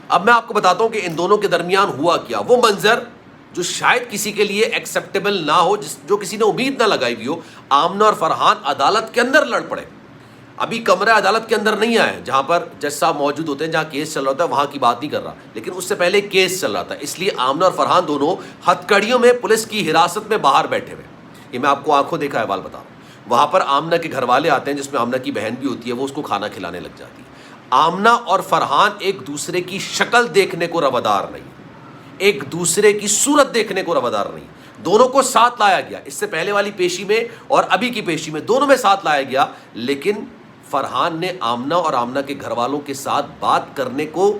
اب میں آپ کو بتاتا ہوں کہ ان دونوں کے درمیان ہوا کیا، وہ منظر جو شاید کسی کے لیے ایکسیپٹیبل نہ ہو، جو کسی نے امید نہ لگائی ہوئی ہو۔ آمنہ اور فرحان عدالت کے اندر لڑ پڑے۔ ابھی کمرہ عدالت کے اندر نہیں آئے جہاں پر جج صاحب موجود ہوتے ہیں، جہاں کیس چل رہا ہوتا ہے، وہاں کی بات نہیں کر رہا، لیکن اس سے پہلے کیس چل رہا تھا، اس لیے آمنہ اور فرحان دونوں ہتھکڑیوں میں پولیس کی حراست میں باہر بیٹھے ہوئے۔ یہ میں آپ کو آنکھوں دیکھا احوال بتا رہا ہوں۔ وہاں پر آمنہ کے گھر والے آتے ہیں، جس میں آمنہ کی بہن بھی ہوتی ہے، وہ اس کو کھانا کھلانے لگ جاتی ہے۔ آمنہ اور فرحان ایک دوسرے کی شکل دیکھنے کو روادار نہیں، ایک دوسرے کی صورت دیکھنے کو روادار نہیں۔ دونوں کو ساتھ لایا گیا، اس سے پہلے والی پیشی میں اور ابھی کی پیشی میں دونوں میں ساتھ لایا گیا، لیکن فرحان نے آمنہ اور آمنہ کے گھر والوں کے ساتھ بات کرنے کو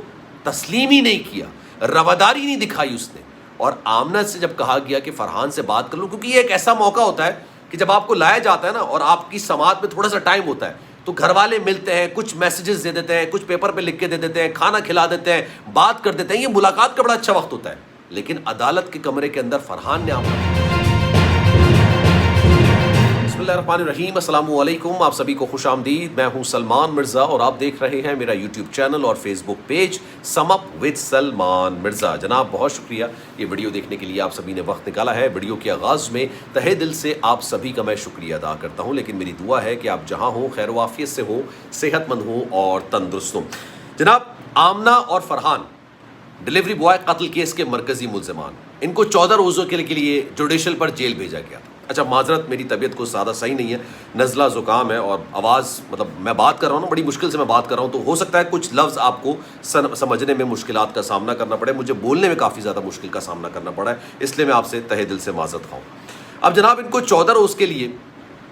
تسلیم ہی نہیں کیا، رواداری نہیں دکھائی اس نے۔ اور آمنہ سے جب کہا گیا کہ فرحان سے بات کر لوں، کیونکہ یہ ایک ایسا موقع ہوتا ہے کہ جب آپ کو لایا جاتا ہے نا اور آپ کی سماعت میں تھوڑا سا ٹائم ہوتا ہے، تو گھر والے ملتے ہیں، کچھ میسیجز دے دیتے ہیں، کچھ پیپر پہ لکھ کے دے دیتے ہیں، کھانا کھلا دیتے ہیں، بات کر دیتے ہیں، یہ ملاقات کا بڑا اچھا وقت ہوتا ہے۔ لیکن عدالت کے کمرے کے اندر فرحان نے بسم اللہ الرحمن الرحیم، السلام علیکم، آپ سبھی کو خوش آمدید۔ میں ہوں سلمان مرزا اور آپ دیکھ رہے ہیں میرا یوٹیوب چینل اور Facebook page sum up with Salman Mirza. جناب بہت شکریہ یہ ویڈیو دیکھنے کے لیے آپ سبھی نے وقت نکالا ہے۔ ویڈیو کے آغاز میں تہہ دل سے آپ سبھی کا میں شکریہ ادا کرتا ہوں، لیکن میری دعا ہے کہ آپ جہاں ہوں خیر و عافیت سے ہوں، صحت مند ہوں اور تندرست ہوں۔ جناب آمنہ اور فرحان ڈلیوری بوائے قتل کیس کے مرکزی ملزمان، ان کو 14 روزوں کے لیے جوڈیشل پر جیل بھیجا گیا تھا۔ اچھا معذرت، میری طبیعت کو زیادہ صحیح نہیں ہے، نزلہ زکام ہے اور آواز میں بات کر رہا ہوں نا، بڑی مشکل سے میں بات کر رہا ہوں، تو ہو سکتا ہے کچھ لفظ آپ کو سمجھنے میں مشکلات کا سامنا کرنا پڑے، مجھے بولنے میں کافی زیادہ مشکل کا سامنا کرنا پڑا ہے، اس لیے میں آپ سے تہہ دل سے معذرت خواہوں۔ اب جناب ان کو 14 روز کے لیے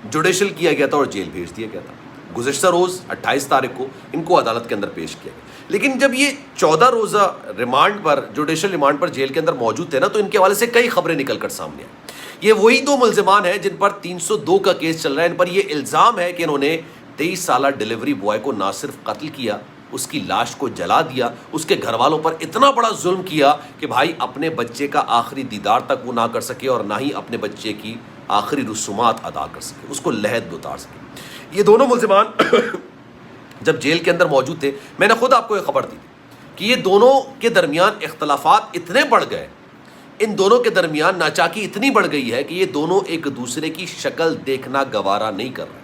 جوڈیشل کیا گیا تھا اور جیل بھیج دیا گیا تھا۔ گزشتہ روز 28 تاریخ کو ان کو عدالت کے اندر پیش کیا گیا، لیکن جب یہ 14 روزہ ریمانڈ پر، جوڈیشل ریمانڈ پر جیل کے اندر موجود تھے نا، تو ان کے حوالے سے کئی خبریں نکل کر سامنے آئیں۔ یہ وہی دو ملزمان ہیں جن پر 302 کا کیس چل رہا ہے۔ ان پر یہ الزام ہے کہ انہوں نے 23 سالہ ڈلیوری بوائے کو نہ صرف قتل کیا، اس کی لاش کو جلا دیا، اس کے گھر والوں پر اتنا بڑا ظلم کیا کہ بھائی اپنے بچے کا آخری دیدار تک وہ نہ کر سکے اور نہ ہی اپنے بچے کی آخری رسومات ادا کر سکے، اس کو لحد میں اتار سکے۔ یہ دونوں ملزمان جب جیل کے اندر موجود تھے، میں نے خود آپ کو یہ خبر دی تھی کہ یہ دونوں کے درمیان اختلافات اتنے بڑھ گئے، ان دونوں کے درمیان ناچاکی اتنی بڑھ گئی ہے کہ یہ دونوں ایک دوسرے کی شکل دیکھنا گوارا نہیں کر رہے۔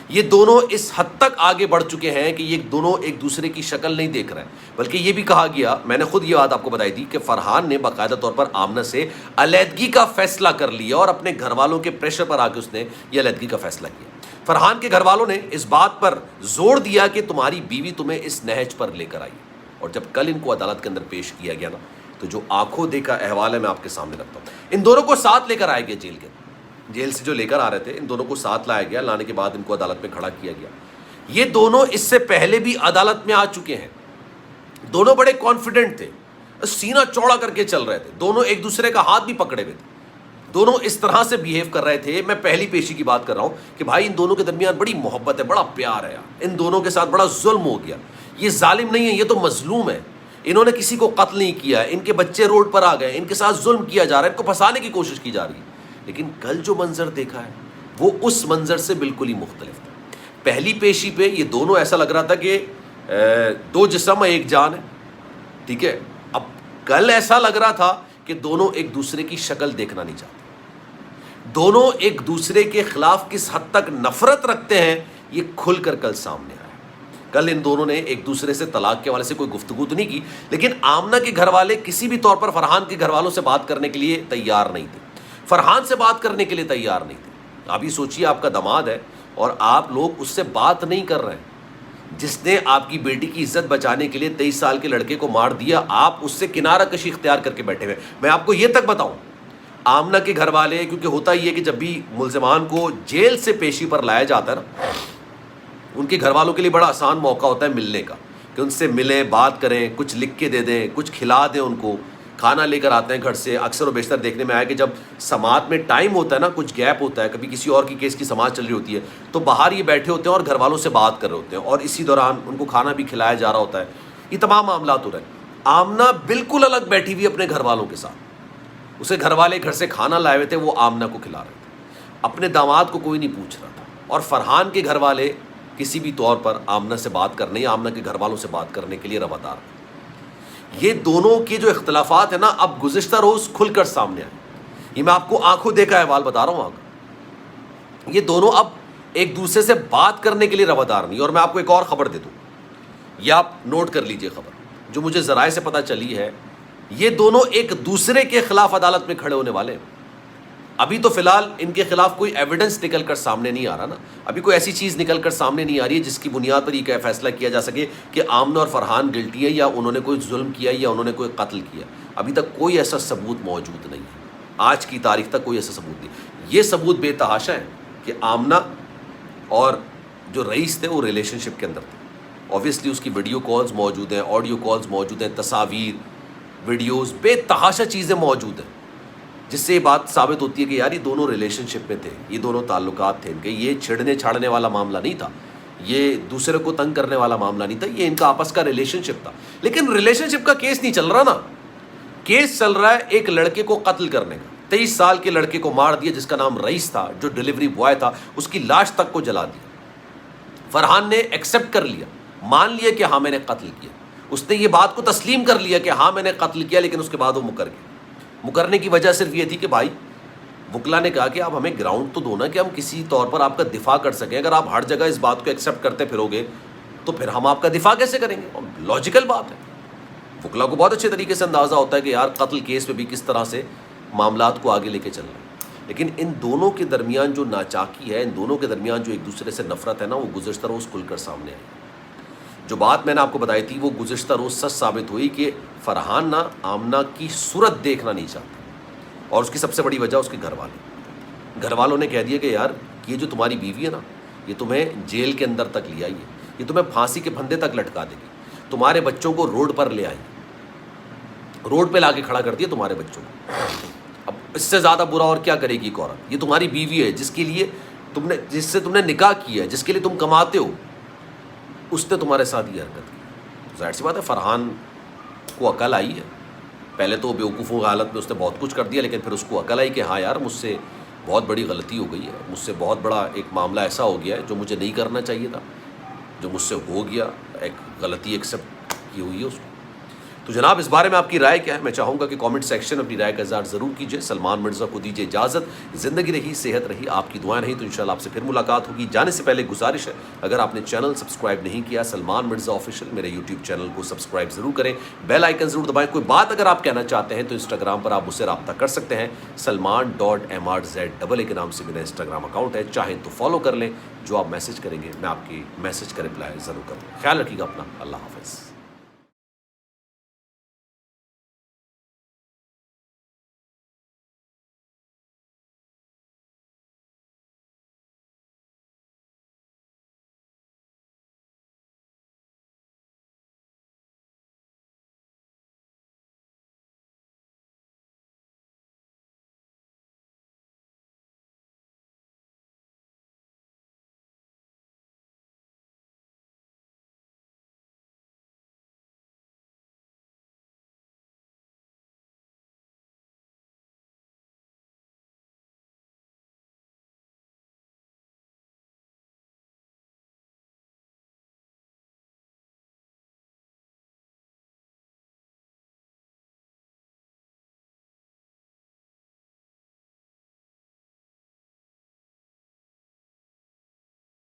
یہ دونوں اس حد تک آگے بڑھ چکے ہیں کہ یہ دونوں ایک دوسرے کی شکل نہیں دیکھ رہے ہیں، بلکہ یہ بھی کہا گیا، میں نے خود یہ بات آپ کو بتائی تھی کہ فرحان نے باقاعدہ طور پر آمنہ سے علیحدگی کا فیصلہ کر لیا اور اپنے گھر والوں کے پریشر پر آ کے اس نے یہ علیحدگی کا فیصلہ کیا۔ فرحان کے گھر والوں نے اس بات پر زور دیا کہ تمہاری بیوی تمہیں اس نہج پر لے کر آئی، اور جب کل ان کو عدالت کے اندر پیش کیا گیا نا، تو جو آنکھوں دیکھا احوال ہے میں آپ کے سامنے رکھتا ہوں۔ ان دونوں کو ساتھ لے کر آیا گیا جیل سے جو لے کر آ رہے تھے، ان دونوں کو ساتھ لایا گیا، لانے کے بعد ان کو عدالت میں کھڑا کیا گیا۔ یہ دونوں اس سے پہلے بھی عدالت میں آ چکے ہیں، دونوں بڑے کانفیڈنٹ تھے، سینہ چوڑا کر کے چل رہے تھے، دونوں ایک دوسرے کا ہاتھ بھی پکڑے ہوئے تھے، دونوں اس طرح سے بیہیو کر رہے تھے۔ میں پہلی پیشی کی بات کر رہا ہوں کہ بھائی ان دونوں کے درمیان بڑی محبت ہے، بڑا پیار ہے، ان دونوں کے ساتھ بڑا ظلم ہو گیا۔ یہ ظالم نہیں ہے، یہ تو مظلوم ہے، انہوں نے کسی کو قتل نہیں کیا، ان کے بچے روڈ پر آ گئے، ان کے ساتھ ظلم کیا جا رہا ہے، ان کو پھنسانے کی کوشش کی جا رہی ہے۔ لیکن کل جو منظر دیکھا ہے وہ اس منظر سے بالکل ہی مختلف تھا۔ پہلی پیشی پہ یہ دونوں ایسا لگ رہا تھا کہ دو جسم ایک جان ہے، ٹھیک ہے۔ اب کل ایسا لگ رہا تھا کہ دونوں ایک دوسرے کی شکل دیکھنا نہیں چاہتے، دونوں ایک دوسرے کے خلاف کس حد تک نفرت رکھتے ہیں یہ کھل کر کل سامنے آیا۔ کل ان دونوں نے ایک دوسرے سے طلاق کے حوالے سے کوئی گفتگو تو نہیں کی، لیکن آمنہ کے گھر والے کسی بھی طور پر فرحان کے گھر والوں سے بات کرنے کے لیے تیار نہیں تھے، فرحان سے بات کرنے کے لیے تیار نہیں تھے۔ ابھی سوچیے آپ کا داماد ہے اور آپ لوگ اس سے بات نہیں کر رہے ہیں، جس نے آپ کی بیٹی کی عزت بچانے کے لیے 23 سال کے لڑکے کو مار دیا، آپ اس سے کنارہ کشی اختیار کر کے بیٹھے ہوئے۔ میں آپ کو یہ تک بتاؤں، آمنہ کے گھر والے، کیونکہ ہوتا ہی ہے کہ جب بھی ملزمان کو جیل سے پیشی پر لایا جاتا ہے نا، ان کے گھر والوں کے لیے بڑا آسان موقع ہوتا ہے ملنے کا، کہ ان سے ملیں، بات کریں، کچھ لکھ کے دے دیں، کچھ کھلا دیں، ان کو کھانا لے کر آتے ہیں گھر سے۔ اکثر و بیشتر دیکھنے میں آیا کہ جب سماعت میں ٹائم ہوتا ہے نا، کچھ گیپ ہوتا ہے، کبھی کسی اور کی کیس کی سماعت چل رہی ہوتی ہے، تو باہر یہ بیٹھے ہوتے ہیں اور گھر والوں سے بات کر رہے ہوتے ہیں، اور اسی دوران ان کو کھانا بھی کھلایا جا رہا ہوتا ہے۔ یہ تمام معاملات ہو رہے ہیں۔ آمنہ بالکل الگ بیٹھی ہوئی اپنے گھر والوں کے ساتھ، اسے گھر والے گھر سے کھانا لائے ہوئے تھے، وہ آمنہ کو کھلا رہے تھے، اپنے داماد کو کوئی نہیں پوچھ رہا تھا۔ اور فرحان کے گھر والے کسی بھی طور پر آمنہ سے بات کرنے یا آمنہ کے گھر والوں سے بات کرنے کے لیے روادار تھے۔ یہ دونوں کے جو اختلافات ہیں نا اب گزشتہ روز کھل کر سامنے آئے. یہ میں آپ کو آنکھوں دیکھا احوال بتا رہا ہوں آگے. یہ دونوں اب ایک دوسرے سے بات کرنے کے لیے روادار نہیں. اور میں آپ کو ایک اور خبر دے دوں, یہ آپ نوٹ کر لیجئے خبر جو مجھے ذرائع سے پتہ چلی ہے. یہ دونوں ایک دوسرے کے خلاف عدالت میں کھڑے ہونے والے ہیں. ابھی تو فی الحال ان کے خلاف کوئی ایویڈنس نکل کر سامنے نہیں آ رہا نا, ابھی کوئی ایسی چیز نکل کر سامنے نہیں آ رہی ہے جس کی بنیاد پر یہ فیصلہ کیا جا سکے کہ آمنہ اور فرحان گلٹی ہے یا انہوں نے کوئی ظلم کیا یا انہوں نے کوئی قتل کیا. ابھی تک کوئی ایسا ثبوت موجود نہیں ہے, آج کی تاریخ تک کوئی ایسا ثبوت نہیں. یہ ثبوت بے تحاشا ہے کہ آمنہ اور جو رئیس تھے وہ ریلیشن شپ کے اندر تھے. اوبویسلی اس کی ویڈیو کالز موجود ہیں, آڈیو کالز موجود ہیں, تصاویر, ویڈیوز, بے تحاشا چیزیں موجود ہیں جس سے یہ بات ثابت ہوتی ہے کہ یار یہ دونوں ریلیشن شپ میں تھے, یہ دونوں تعلقات تھے ان کے. یہ چھڑنے چھاڑنے والا معاملہ نہیں تھا, یہ دوسرے کو تنگ کرنے والا معاملہ نہیں تھا, یہ ان کا آپس کا ریلیشن شپ تھا. لیکن ریلیشن شپ کا کیس نہیں چل رہا نا, کیس چل رہا ہے ایک لڑکے کو قتل کرنے کا. 23 سال کے لڑکے کو مار دیا جس کا نام رئیس تھا, جو ڈیلیوری بوائے تھا, اس کی لاش تک کو جلا دیا. فرحان نے ایکسیپٹ کر لیا, مان لیا کہ ہاں میں نے قتل کیا. اس نے یہ بات کو تسلیم کر لیا کہ ہاں میں نے قتل کیا, لیکن اس کے بعد وہ مکر گیا. مکرنے کی وجہ صرف یہ تھی کہ بھائی وکلا نے کہا کہ آپ ہمیں گراؤنڈ تو دو نا کہ ہم کسی طور پر آپ کا دفاع کر سکیں. اگر آپ ہر جگہ اس بات کو ایکسیپٹ کرتے پھرو گے تو پھر ہم آپ کا دفاع کیسے کریں گے؟ لاجیکل بات ہے. وکلا کو بہت اچھے طریقے سے اندازہ ہوتا ہے کہ یار قتل کیس میں بھی کس طرح سے معاملات کو آگے لے کے چلنا ہے. لیکن ان دونوں کے درمیان جو ناچاکی ہے, ان دونوں کے درمیان جو ایک دوسرے سے نفرت ہے نا, وہ گزشتہ روز کھل کر سامنے آئی. جو بات میں نے آپ کو بتائی تھی وہ گزشتہ روز سچ ثابت ہوئی کہ فرحان نا آمنہ کی صورت دیکھنا نہیں چاہتا, اور اس کی سب سے بڑی وجہ اس کے گھر والوں نے کہہ دیا کہ یار یہ جو تمہاری بیوی ہے نا, یہ تمہیں جیل کے اندر تک لے آئی ہے, یہ تمہیں پھانسی کے پھندے تک لٹکا دے گی. تمہارے بچوں کو روڈ پر لے آئی, روڈ پہ لا کے کھڑا کر دیا تمہارے بچوں کو. اب اس سے زیادہ برا اور کیا کرے گی ایک عورت؟ یہ تمہاری بیوی ہے جس سے تم نے نکاح کیا ہے, جس کے لیے تم کماتے ہو, اس نے تمہارے ساتھ یہ حرکت کی. ظاہر سی بات ہے فرحان کو عقل آئی ہے. پہلے تو بیوقوفوں کی حالت میں اس نے بہت کچھ کر دیا, لیکن پھر اس کو عقل آئی کہ ہاں یار مجھ سے بہت بڑی غلطی ہو گئی ہے, مجھ سے بہت بڑا ایک معاملہ ایسا ہو گیا ہے جو مجھے نہیں کرنا چاہیے تھا, جو مجھ سے ہو گیا, ایک غلطی ایکسیپٹ کی ہوئی ہے اس کو. تو جناب اس بارے میں آپ کی رائے کیا ہے؟ میں چاہوں گا کہ کامنٹ سیکشن میں اپنی رائے کا اظہار ضرور کیجیے. سلمان مرزا کو دیجیے اجازت. زندگی رہی, صحت رہی, آپ کی دعائیں رہی تو انشاءاللہ آپ سے پھر ملاقات ہوگی. جانے سے پہلے گزارش ہے, اگر آپ نے چینل سبسکرائب نہیں کیا سلمان مرزا آفیشیل, میرے یوٹیوب چینل کو سبسکرائب ضرور کریں, بیل آئیکن ضرور دبائیں. کوئی بات اگر آپ کہنا چاہتے ہیں تو انسٹاگرام پر آپ مجھ سے رابطہ کر سکتے ہیں. salman.mrz کے نام سے میرا انسٹاگرام اکاؤنٹ ہے, چاہیں تو فالو کر لیں. جو آپ میسج کریں گے میں آپ کی میسج کا رپلائی ضرور کروں. خیال رکھیے گا اپنا. اللہ حافظ.